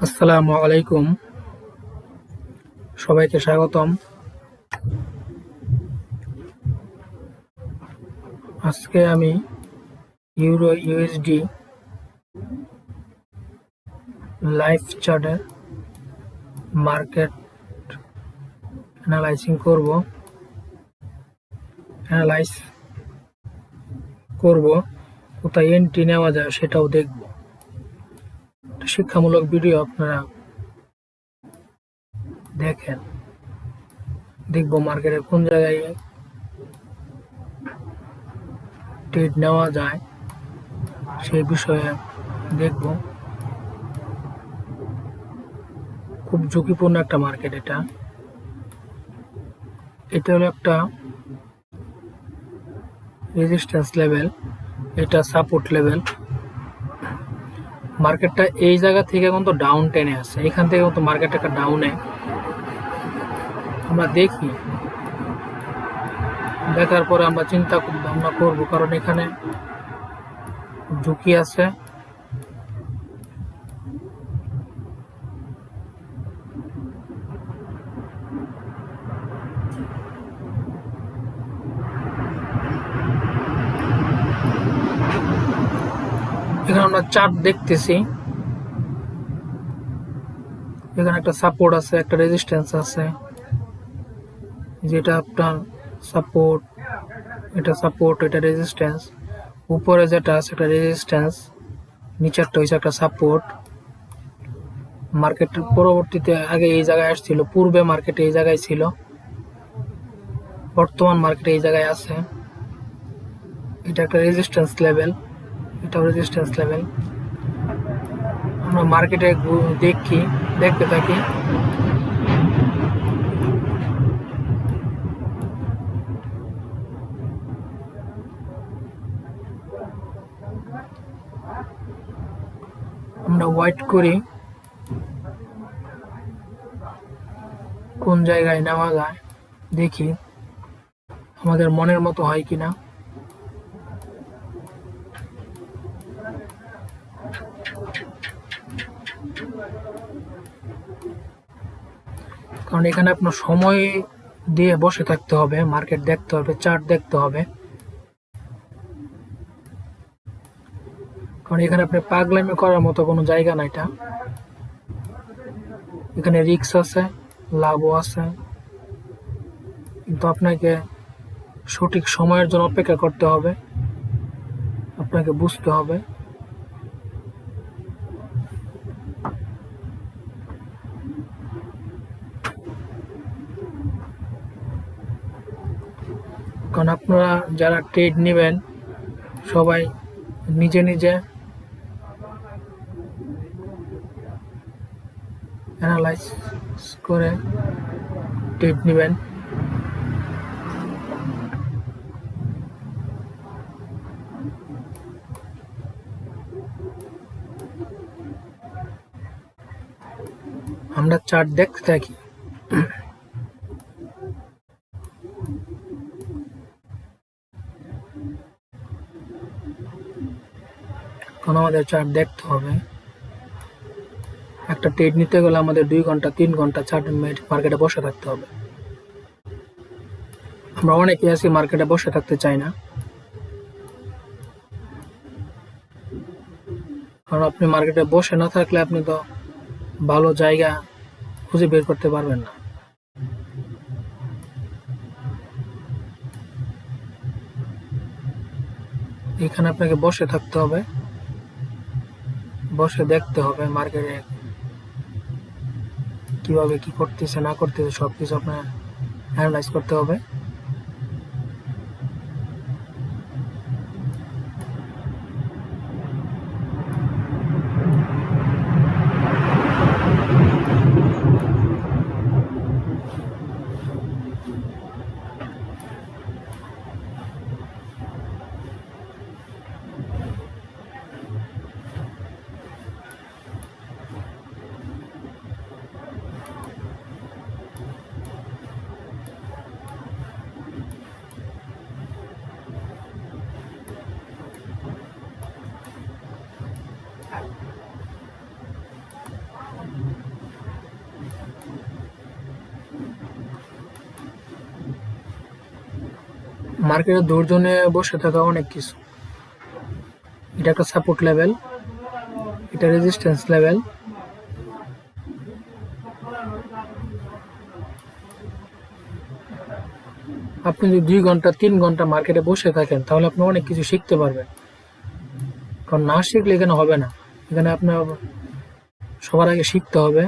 আসসালামু আলাইকুম, সবাইকে স্বাগতম। আজকে আমি ইউরো ইউএসডি লাইভ চার্টের মার্কেট অ্যানালাইজ করব, কোথায় এন্ট্রি নেওয়া যায় সেটাও দেখব। শিক্ষামূলক ভিডিও আপনারা দেখব মার্কেটের কোন জায়গায় ট্রেড নেওয়া যায় সেই বিষয়ে দেখব। খুব ঝুঁকিপূর্ণ একটা মার্কেট এটা হলো একটা রেজিস্ট্যান্স লেভেল, এটা সাপোর্ট লেভেল। মার্কেটটা এই জায়গা থেকে কিন্তু ডাউন টেনে আছে, এখান থেকে কিন্তু মার্কেট একটা ডাউনে আমরা দেখি। দেখার পরে আমরা চিন্তা ভাবনা করব, কারণ এখানে ঝুঁকি আছে। এখানে আমরা চার্ট দেখতেছি, এখানে একটা সাপোর্ট আছে, একটা রেজিস্ট্যান্স আছে, যেটা আপনার সাপোর্ট, এটা রেজিস্ট্যান্স। উপরে যেটা আছে একটা রেজিস্ট্যান্স, নিচেরটা হচ্ছে একটা সাপোর্ট। মার্কেটের পরবর্তীতে আগে এই জায়গায় আসছিল, পূর্বে মার্কেটে এই জায়গায় ছিল, বর্তমান মার্কেটে এই জায়গায় আছে। এটা একটা রেজিস্ট্যান্স লেভেল, এটাও রেজিস্ট্যান্স লেভেল। আমরা মার্কেটে দেখতে থাকি। আমরা ওয়েট করি কোন জায়গায় নেওয়া যায়, দেখি আমাদের মনের মতো হয় কিনা। কারণ এখানে আপনার সময় দিয়ে বসে থাকতে হবে, মার্কেট দেখতে হবে, চার্ট দেখতে হবে। কারণ এখানে আপনি পাগলামি করার মতো কোনো জায়গা না। এখানে রিস্ক আছে, লাভও আছে, কিন্তু আপনাকে সঠিক সময়ের জন্য অপেক্ষা করতে হবে, আপনাকে বুঝতে হবে। কারণ আপনারা যারা ট্রেড নেবেন সবাই নিজে নিজে অ্যানালাইজ করে ট্রেড নেবেন। আমরা চার্ট দেখতে থাকি। কারণ আমাদের চার্ট দেখতে হবে। একটা ট্রেড নিতে গেলে আমাদের 2 ঘন্টা 3 ঘন্টা চার্ট মার্কেটে বসে থাকতে হবে। আমরা অনেকে আছি মার্কেটে বসে থাকতে চাই না, কারণ আপনি মার্কেটে বসে না থাকলে আপনি তো ভালো জায়গা খুঁজে বের করতে পারবেন না। এখানে আপনাকে বসে থাকতে হবে, বসে দেখতে হবে মার্কেটে কিভাবে কি করতেছে না করতেছে, সবকিছু আপনার অ্যানালাইজ করতে হবে। মার্কেটে ধৈর্য নিয়ে বসে থাকা অনেক কিছু। এটা একটা সাপোর্ট লেভেল, এটা রেজিস্ট্যান্স লেভেল। আপনি যদি 2 ঘন্টা 3 ঘন্টা মার্কেটে বসে থাকেন তাহলে আপনি অনেক কিছু শিখতে পারবেন। কারণ না শিখলে এখানে হবে না। এখানে আপনার সবার আগে শিখতে হবে,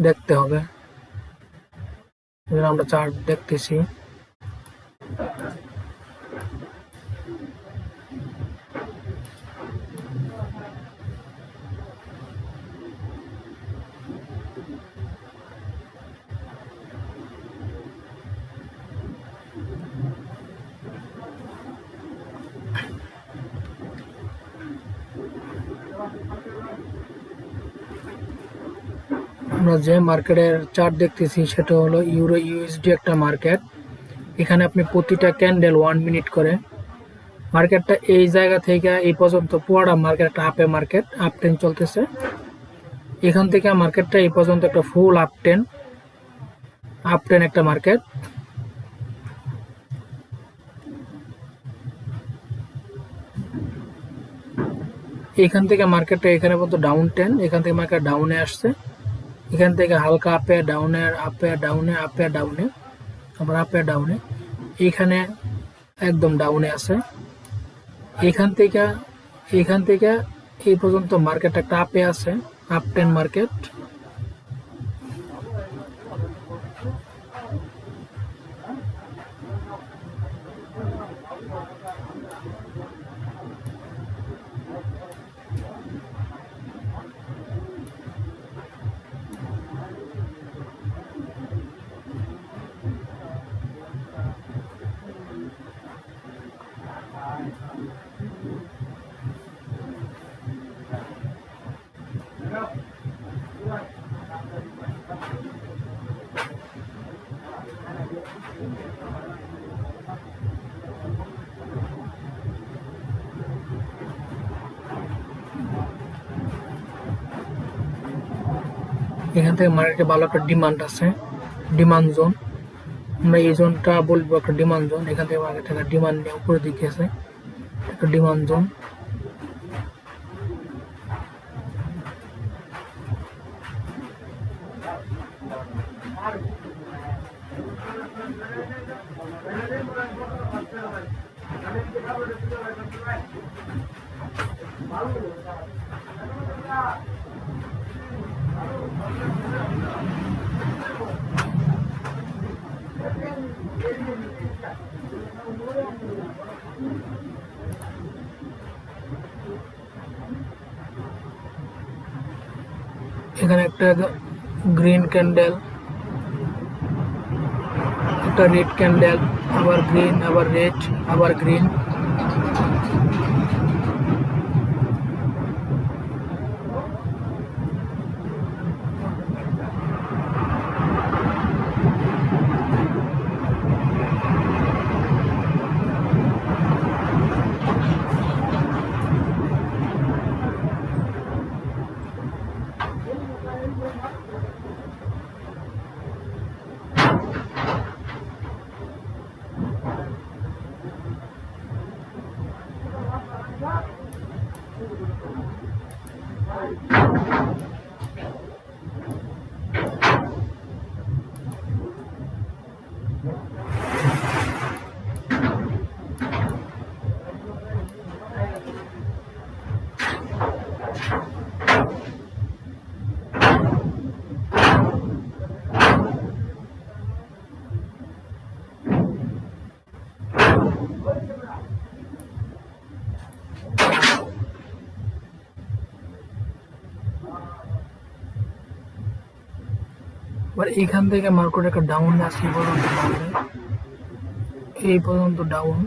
দেখতে হবে। আমরা চার্ট দেখতেছি। আমরা যে মার্কেটের চার্ট দেখতেছি সেটা হলো ইউরো ইউএসডি একটা মার্কেট। এখানে আপনি প্রতিটা ক্যান্ডেল 1 মিনিট করে, মার্কেটটা এই জায়গা থেকে এই পর্যন্ত পুরোটা মার্কেট একটা আপে মার্কেট, আপ ট্রেন চলতেছে। এখান থেকে মার্কেটটা এই পর্যন্ত একটা ফুল আপ ট্রেন একটা মার্কেট। এখান থেকে মার্কেটটা এখানে পর্যন্ত ডাউন ট্রেন, এখান থেকে মার্কেট ডাউনে আসছে, এখান থেকে হালকা আপে ডাউনে, আপে ডাউনে, আপে ডাউনে, আবার আপে ডাউনে, এখানে একদম ডাউনে আছে। এখান থেকে এই পর্যন্ত মার্কেট একটা আপে আছে, আপ ট্রেন মার্কেট। এখান থেকে মার্কেটে ভালো একটা ডিমান্ড আছে, ডিমান্ড জোন। আমরা এই জোনটা বলবো একটা ডিমান্ড জোন। এখান থেকে মার্কেট একটা ডিমান্ড নিয়ে উপরে দিকে আছে, একটা ডিমান্ড জোন। এখানে একটা গ্রিন ক্যান্ডেল, একটা রেড ক্যান্ডেল, আবার গ্রিন, আবার রেড, আবার গ্রিন। এবার এখান থেকে মার্কেট একটা ডাউন আসে, এই পর্যন্ত ডাউন।